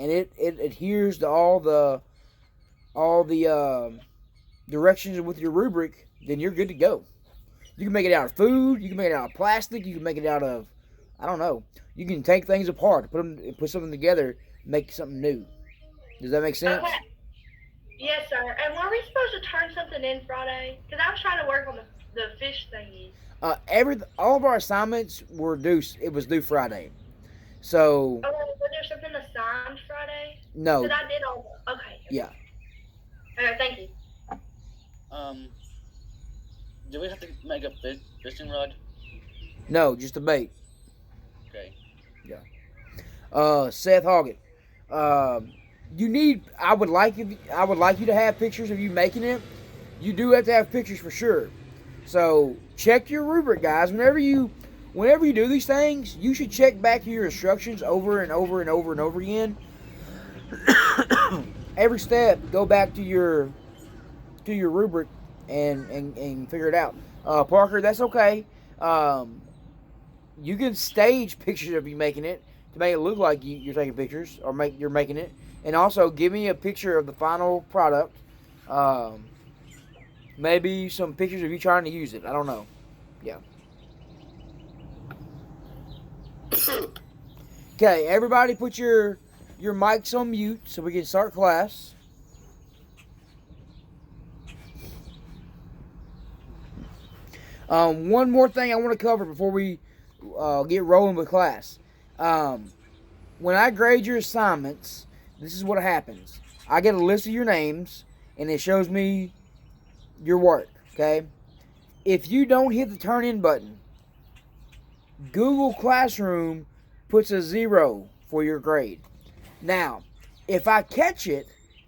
and it adheres to all the directions with your rubric, then you're good to go. You can make it out of food. You can make it out of plastic. You can make it out of, I don't know. You can take things apart, put something together, make something new. Does that make sense? Okay. Yes, sir. And were we supposed to turn something in Friday? Because I was trying to work on the fish thingy. All of our assignments were due. It was due Friday. So Oh, was there something assigned Friday? Because no, I did all. Okay. yeah, Okay. Thank you. Um, do we have to make a fishing rod? no, just a bait. Okay. Yeah. Seth Hoggett. You need. I would like you to have pictures of you making it. You do have to have pictures for sure. So check your rubric, guys. Whenever you do these things, you should check back to your instructions over and over and over and over again. Every step, go back to your rubric and figure it out. Parker, that's okay. Um, you can stage pictures of you making it to make it look like you're taking pictures or you're making it, and also give me a picture of the final product. Um, Maybe some pictures of you trying to use it. I don't know. Yeah. Okay, everybody, put your mics on mute so we can start class. One more thing I want to cover before we get rolling with class. Um, when I grade your assignments, this is what happens. I get a list of your names, and it shows me your work. Okay? If you don't hit the turn in button, Google Classroom puts a 0 for your grade. Now, if I catch it,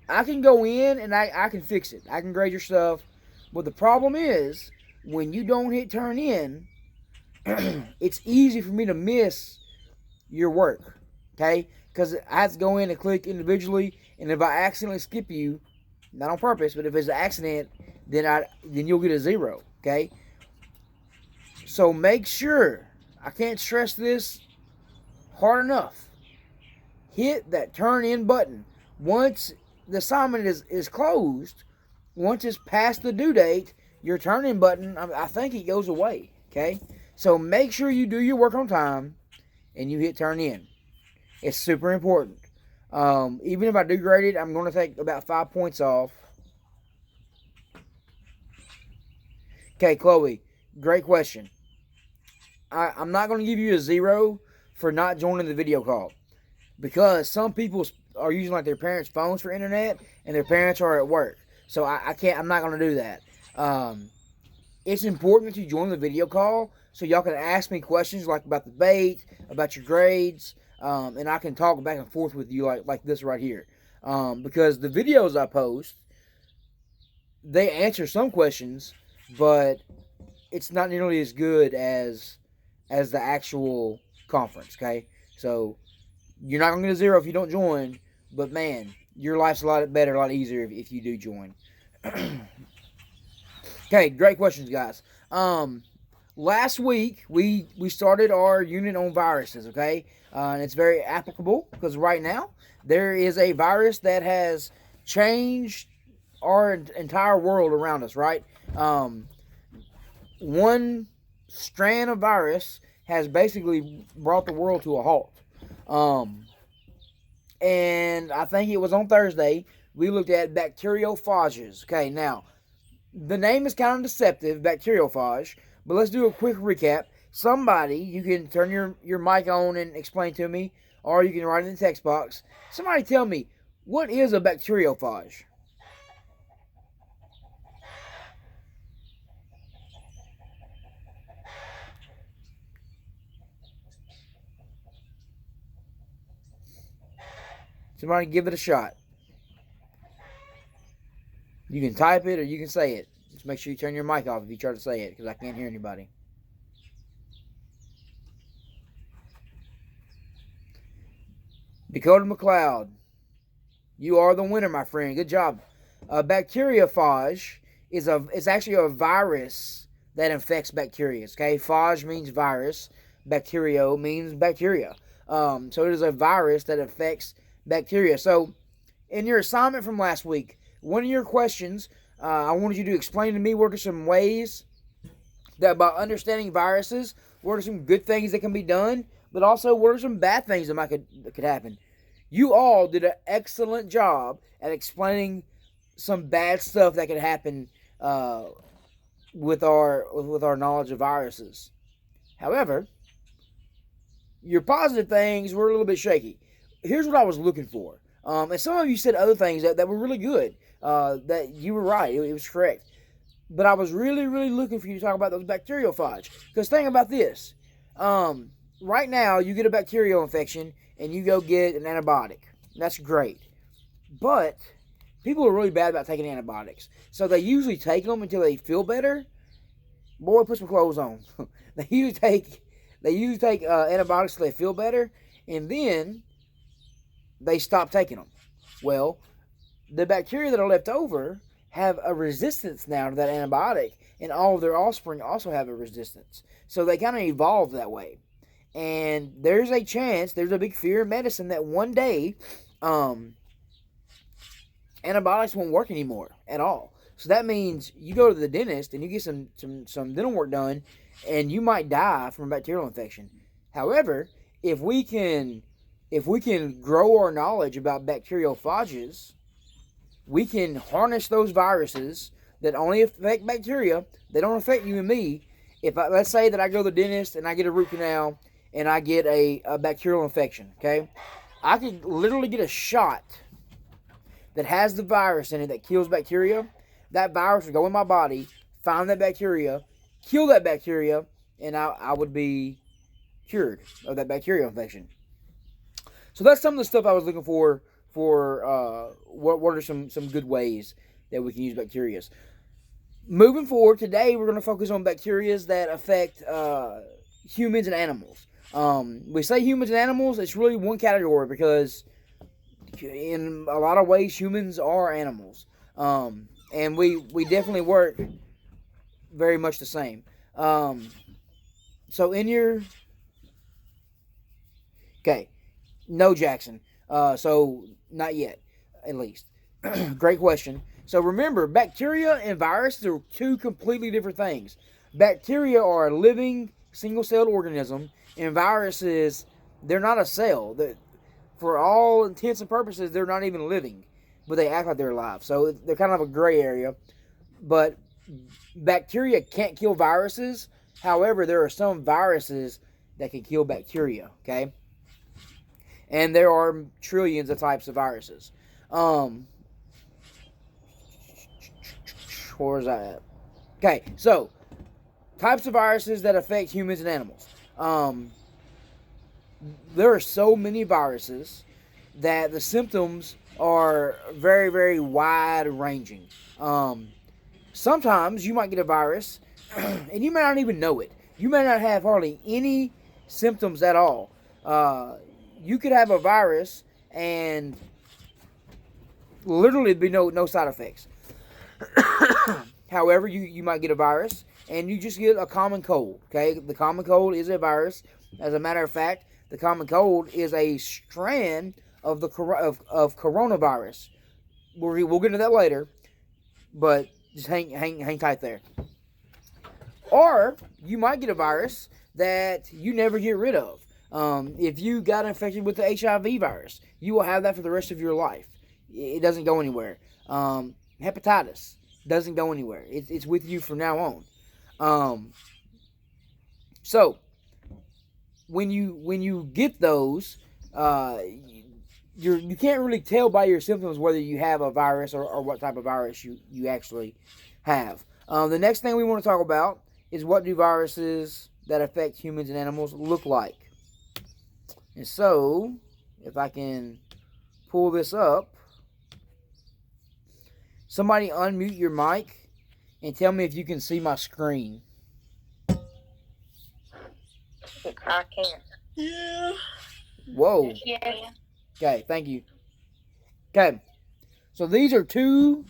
I can go in and I can fix it. I can grade your stuff. But the problem is, when you don't hit turn in, it's easy for me to miss your work. Okay? Because I have to go in and click individually, and if I accidentally skip you, not on purpose, but if it's an accident, then you'll get a 0. Okay? So make sure, I can't stress this hard enough, hit that turn in button. Once the assignment is closed, once it's past the due date, your turn in button, I think it goes away. Okay? So make sure you do your work on time and you hit turn in. It's super important. Even if I do grade it, I'm going to take about 5 points off. Okay, Chloe, great question. I'm not going to give you a 0 for not joining the video call, because some people are using like their parents' phones for internet, and their parents are at work. So I can't. I'm not going to do that. It's important that you join the video call so y'all can ask me questions like about the bait, about your grades, and I can talk back and forth with you like this right here. Because the videos I post, they answer some questions, but it's not nearly as good as the actual conference. Okay, so you're not gonna get a 0 if you don't join, but man, your life's a lot better, a lot easier if you do join. Okay, great questions, guys. Last week we started our unit on viruses. Okay, and it's very applicable because right now there is a virus that has changed our entire world around us. Right, one strand of virus has basically brought the world to a halt. Um, and I think it was on Thursday we looked at bacteriophages. Okay, now the name is kind of deceptive, bacteriophage, but let's do a quick recap. Somebody, you can turn your mic on and explain to me, or you can write in the text box. Somebody tell me, what is a bacteriophage? Somebody give it a shot. You can type it or you can say it. Just make sure you turn your mic off if you try to say it, because I can't hear anybody. Dakota McLeod, you are the winner, my friend. Good job. Bacteriophage is actually a virus that infects bacteria. Okay, phage means virus. Bacterio means bacteria. So it is a virus that affects bacteria. So, in your assignment from last week, one of your questions, I wanted you to explain to me what are some ways that by understanding viruses, what are some good things that can be done, but also what are some bad things that could happen. You all did an excellent job at explaining some bad stuff that could happen with our knowledge of viruses. However, your positive things were a little bit shaky. Here's what I was looking for. And some of you said other things that were really good. That you were right. It was correct. But I was really, really looking for you to talk about those bacteriophage. Because think about this. Right now, you get a bacterial infection and you go get an antibiotic. That's great. But people are really bad about taking antibiotics. So they usually take them until they feel better. Boy, put some clothes on. They usually take antibiotics until they feel better. And then they stop taking them. Well, the bacteria that are left over have a resistance now to that antibiotic, and all of their offspring also have a resistance. So they kind of evolve that way. And there's a chance, there's a big fear in medicine that one day antibiotics won't work anymore at all. So that means you go to the dentist and you get some dental work done, and you might die from a bacterial infection. However, if we can grow our knowledge about bacteriophages, we can harness those viruses that only affect bacteria. They don't affect you and me. Let's say that I go to the dentist and I get a root canal and I get a bacterial infection, okay? I could literally get a shot that has the virus in it that kills bacteria. That virus would go in my body, find that bacteria, kill that bacteria, and I would be cured of that bacterial infection. So that's some of the stuff I was looking for what are some good ways that we can use bacteria. Moving forward, today we're going to focus on bacteria that affect humans and animals. We say humans and animals, it's really one category because in a lot of ways humans are animals. And we definitely work very much the same. So in your... Okay. No, Jackson. So not yet, at least. Great question. So remember, bacteria and viruses are two completely different things. Bacteria are a living, single-celled organism, and viruses, they're not a cell. For all intents and purposes, they're not even living, but they act like they're alive. So they're kind of a gray area. But bacteria can't kill viruses. However, there are some viruses that can kill bacteria, okay? And there are trillions of types of viruses. Where's that at? Okay, so types of viruses that affect humans and animals. There are so many viruses that the symptoms are very, very wide ranging. Sometimes you might get a virus and you may not even know it. You may not have hardly any symptoms at all. You could have a virus and literally be no side effects. However, you might get a virus and you just get a common cold. Okay, the common cold is a virus. As a matter of fact, the common cold is a strand of the coronavirus. We'll get into that later, but just hang tight there. Or you might get a virus that you never get rid of. If you got infected with the HIV virus, you will have that for the rest of your life. It doesn't go anywhere. Hepatitis doesn't go anywhere. It's with you from now on. So when you get those, you can't really tell by your symptoms whether you have a virus or what type of virus you actually have. The next thing we want to talk about is what do viruses that affect humans and animals look like. And so, if I can pull this up, somebody unmute your mic and tell me if you can see my screen. I can't. Yeah. Whoa. Yeah. Okay, thank you. Okay, so these are two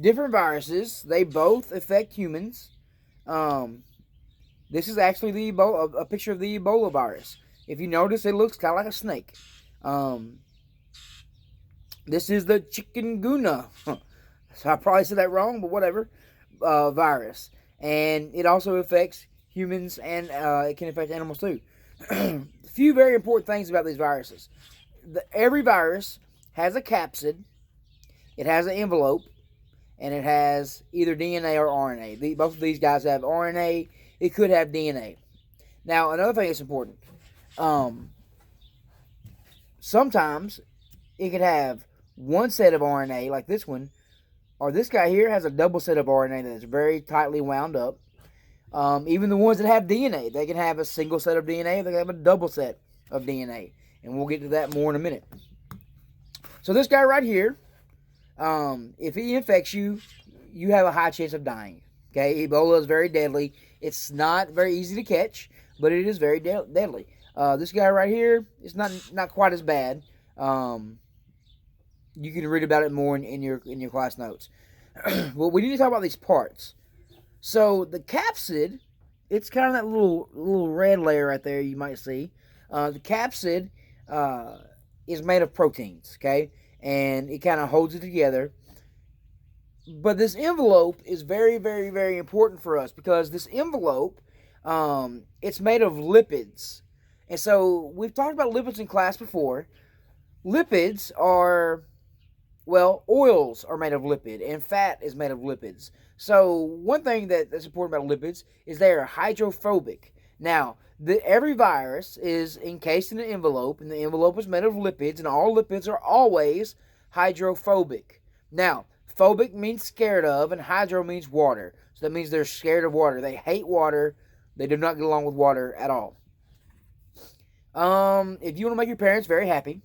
different viruses. They both affect humans. This is actually a picture of the Ebola virus. If you notice, it looks kind of like a snake. This is the chikungunya. So I probably said that wrong, but whatever. Virus. And it also affects humans and it can affect animals too. A few very important things about these viruses. Every virus has a capsid, it has an envelope, and it has either DNA or RNA. Both of these guys have RNA. It could have DNA. Now, another thing that's important. Sometimes it could have one set of RNA, like this one, or this guy here has a double set of RNA that's very tightly wound up. Even the ones that have DNA, they can have a single set of DNA, they can have a double set of DNA. And we'll get to that more in a minute. So this guy right here, if he infects you, you have a high chance of dying. Okay, Ebola is very deadly. It's not very easy to catch, but it is very deadly. This guy right here is not quite as bad. You can read about it more in your class notes. Well, we need to talk about these parts. So the capsid, it's kind of that little red layer right there you might see. The capsid is made of proteins, okay, and it kind of holds it together. But this envelope is very, very, very important for us because this envelope, it's made of lipids. And so we've talked about lipids in class before. Lipids are, well, oils are made of lipid and fat is made of lipids. So one thing that's important about lipids is they are hydrophobic. Now, every virus is encased in an envelope, and the envelope is made of lipids, and all lipids are always hydrophobic. Now, phobic means scared of, and hydro means water. So that means they're scared of water. They hate water. They do not get along with water at all. If you want to make your parents very happy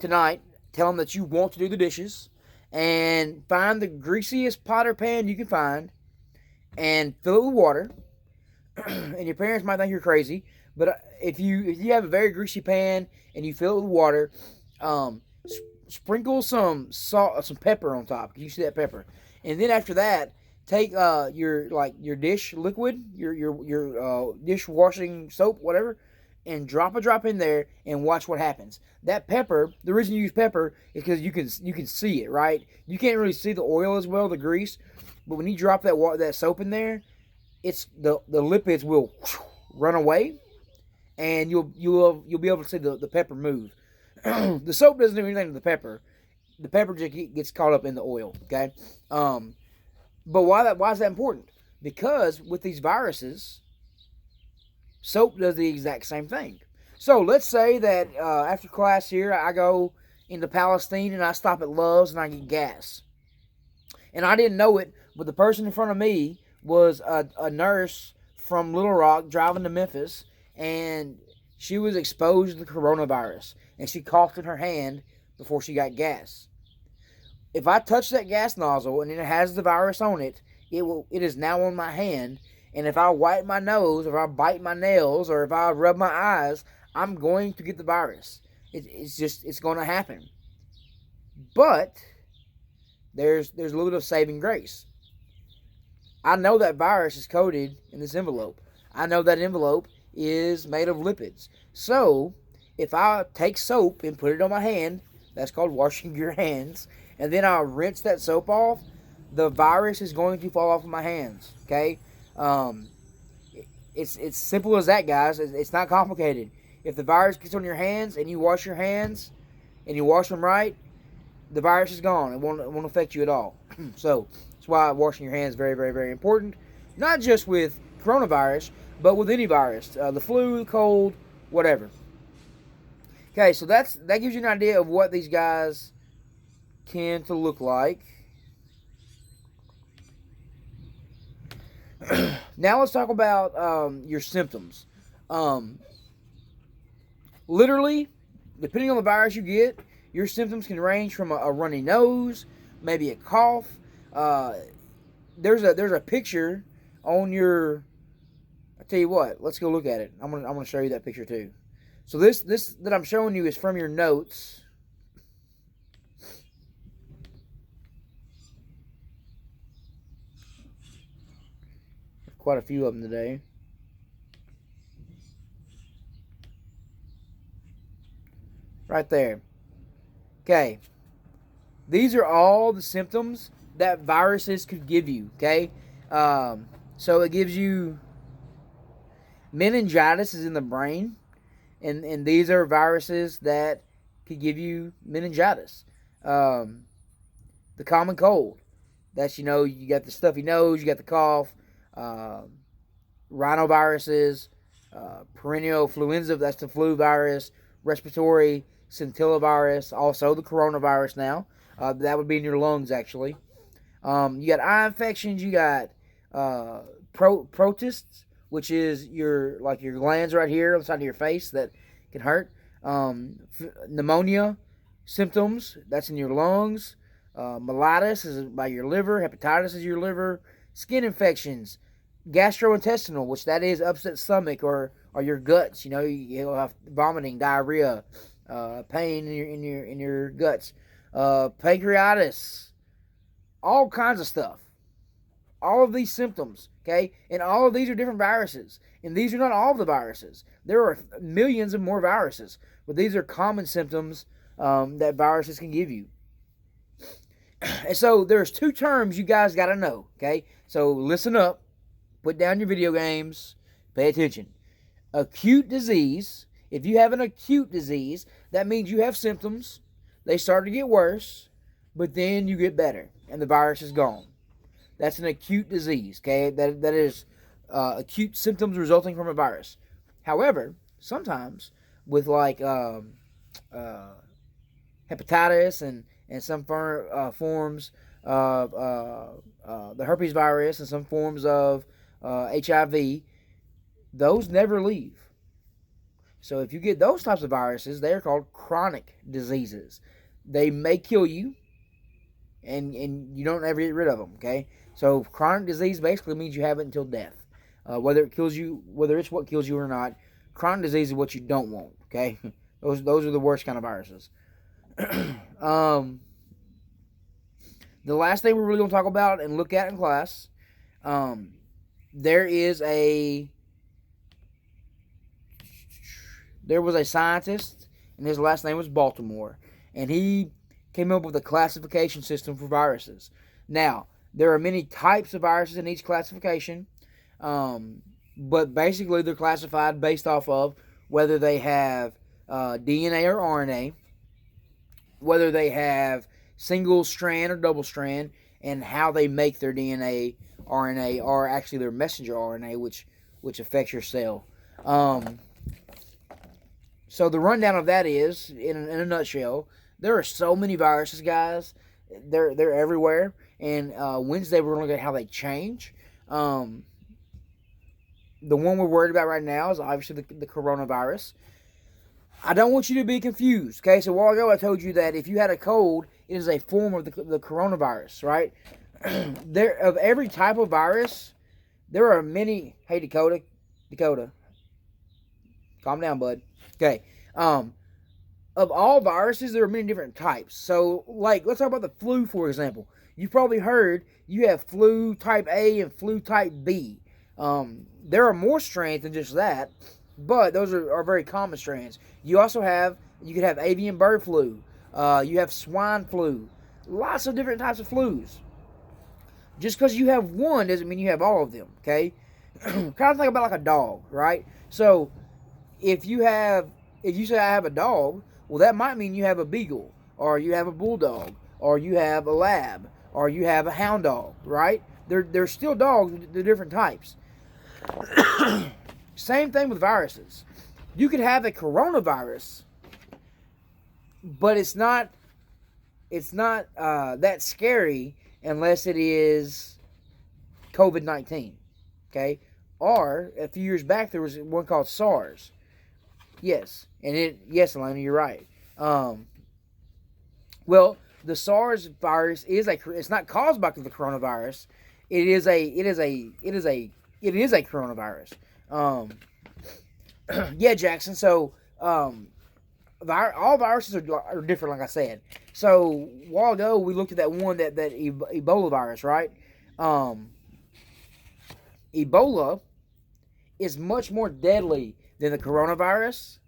tonight, tell them that you want to do the dishes, and find the greasiest pot or pan you can find, and fill it with water. And your parents might think you're crazy, but if you have a very greasy pan and you fill it with water, sprinkle some salt, some pepper on top. You see that pepper, and then after that, take your dish liquid, your dishwashing soap, whatever, and drop a drop in there and watch what happens. That pepper, the reason you use pepper is because you can see it, right? You can't really see the oil as well, the grease, but when you drop that soap in there, it's the lipids will run away, and you'll be able to see the pepper move. The soap doesn't do anything to the pepper. The pepper just gets caught up in the oil. Okay, but why is that important? Because with these viruses, soap does the exact same thing. So let's say that after class here, I go into Palestine and I stop at Love's and I get gas, and I didn't know it, but the person in front of me was a nurse from Little Rock driving to Memphis, and she was exposed to the coronavirus, and she coughed in her hand before she got gas. If I touch that gas nozzle and it has the virus on it, it is now on my hand, and if I wipe my nose, or if I bite my nails, or if I rub my eyes, I'm going to get the virus. It's going to happen. But there's a little bit of saving grace. I know that virus is coated in this envelope. I know that envelope is made of lipids. So, if I take soap and put it on my hand, that's called washing your hands, and then I'll rinse that soap off, the virus is going to fall off of my hands, okay? It's simple as that, guys. It's not complicated. If the virus gets on your hands and you wash your hands and you wash them right, the virus is gone. It won't affect you at all. So, that's why washing your hands is very, very, very important. Not just with coronavirus, but with any virus. The flu, the cold, whatever. Okay, so that gives you an idea of what these guys tend to look like. Now let's talk about your symptoms. Literally, depending on the virus you get, your symptoms can range from a runny nose, maybe a cough. There's a picture on your. I tell you what, let's go look at it. I'm gonna show you that picture too. So this that I'm showing you is from your notes. Quite a few of them today. Right there. Okay. these are all the symptoms that viruses could give you, okay? So it gives you meningitis is in the brain, and these are viruses that could give you meningitis. The common cold, that's, you got the stuffy nose, you got the cough, rhinoviruses, perennial influenza, that's the flu virus, respiratory scintillavirus, also the coronavirus now. That would be in your lungs, actually. You got eye infections, you got protists, which is your glands right here on the side of your face that can hurt. Pneumonia symptoms, that's in your lungs. Mellitus is by your liver. Hepatitis is your liver. Skin infections. Gastrointestinal, which that is upset stomach or your guts. You'll have vomiting, diarrhea, pain in your guts. Pancreatitis. All kinds of stuff. All of these symptoms, okay? And all of these are different viruses. And these are not all of the viruses. There are millions of more viruses. But these are common symptoms that viruses can give you. And so there's two terms you guys got to know, okay? So listen up. Put down your video games. Pay attention. Acute disease. If you have an acute disease, that means you have symptoms. They start to get worse, but then you get better, and the virus is gone. That's an acute disease, okay? That is acute symptoms resulting from a virus. However, sometimes with hepatitis and some forms of the herpes virus and some forms of HIV, those never leave. So if you get those types of viruses, they are called chronic diseases. They may kill you, and you don't ever get rid of them, okay? So chronic disease basically means you have it until death. Whether it's what kills you or not, chronic disease is what you don't want, okay? Those are the worst kind of viruses. The last thing we're really going to talk about and look at in class, there was a scientist, and his last name was Baltimore, and he came up with a classification system for viruses. Now, there are many types of viruses in each classification, but basically they're classified based off of whether they have DNA or RNA, whether they have single strand or double strand, and how they make their DNA, RNA, or actually their messenger RNA, which affects your cell. So the rundown of that is, in a nutshell, there are so many viruses, guys. They're everywhere. And Wednesday we're going to look at how they change. The one we're worried about right now is obviously the coronavirus. I don't want you to be confused, okay? So a while ago I told you that if you had a cold, it is a form of the coronavirus, right? Of every type of virus, there are many. Hey, Dakota, calm down, bud. Okay. Of all viruses, there are many different types. So, let's talk about the flu, for example. You've probably heard you have flu type A and flu type B. There are more strains than just that, but those are very common strains. You could have avian bird flu. You have swine flu. Lots of different types of flus. Just because you have one doesn't mean you have all of them, okay? Kind of think about like a dog, right? So, if you say I have a dog, well, that might mean you have a beagle, or you have a bulldog, or you have a lab, or you have a hound dog, right? They're still dogs, they're different types. Same thing with viruses. You could have a coronavirus, but it's not that scary unless it is COVID-19, okay? Or a few years back there was one called SARS. Yes, Elena, you're right. Well, the SARS virus it's not caused by the coronavirus. It is a coronavirus. Yeah, Jackson. So, all viruses are different, like I said. So, a while ago, we looked at that one, that Ebola virus, right? Ebola is much more deadly than the coronavirus,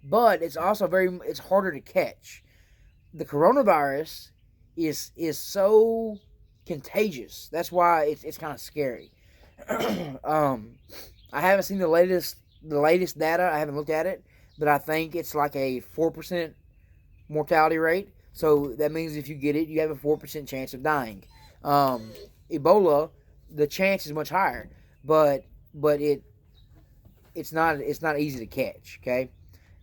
but it's also it's harder to catch. The coronavirus is so contagious. That's why it's kind of scary. I haven't seen the latest data. I haven't looked at it, but I think it's like a 4% mortality rate. So that means if you get it, you have a 4% chance of dying. Ebola, the chance is much higher, but it's not easy to catch. Okay,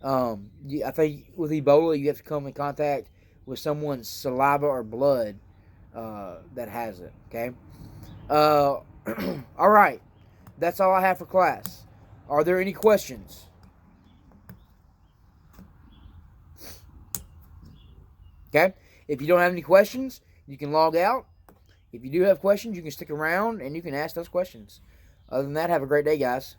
I think with Ebola, you have to come in contact with someone's saliva or blood that has it. Okay. All right. That's all I have for class. Are there any questions? Okay. If you don't have any questions, you can log out. If you do have questions, you can stick around and you can ask those questions. Other than that, have a great day, guys.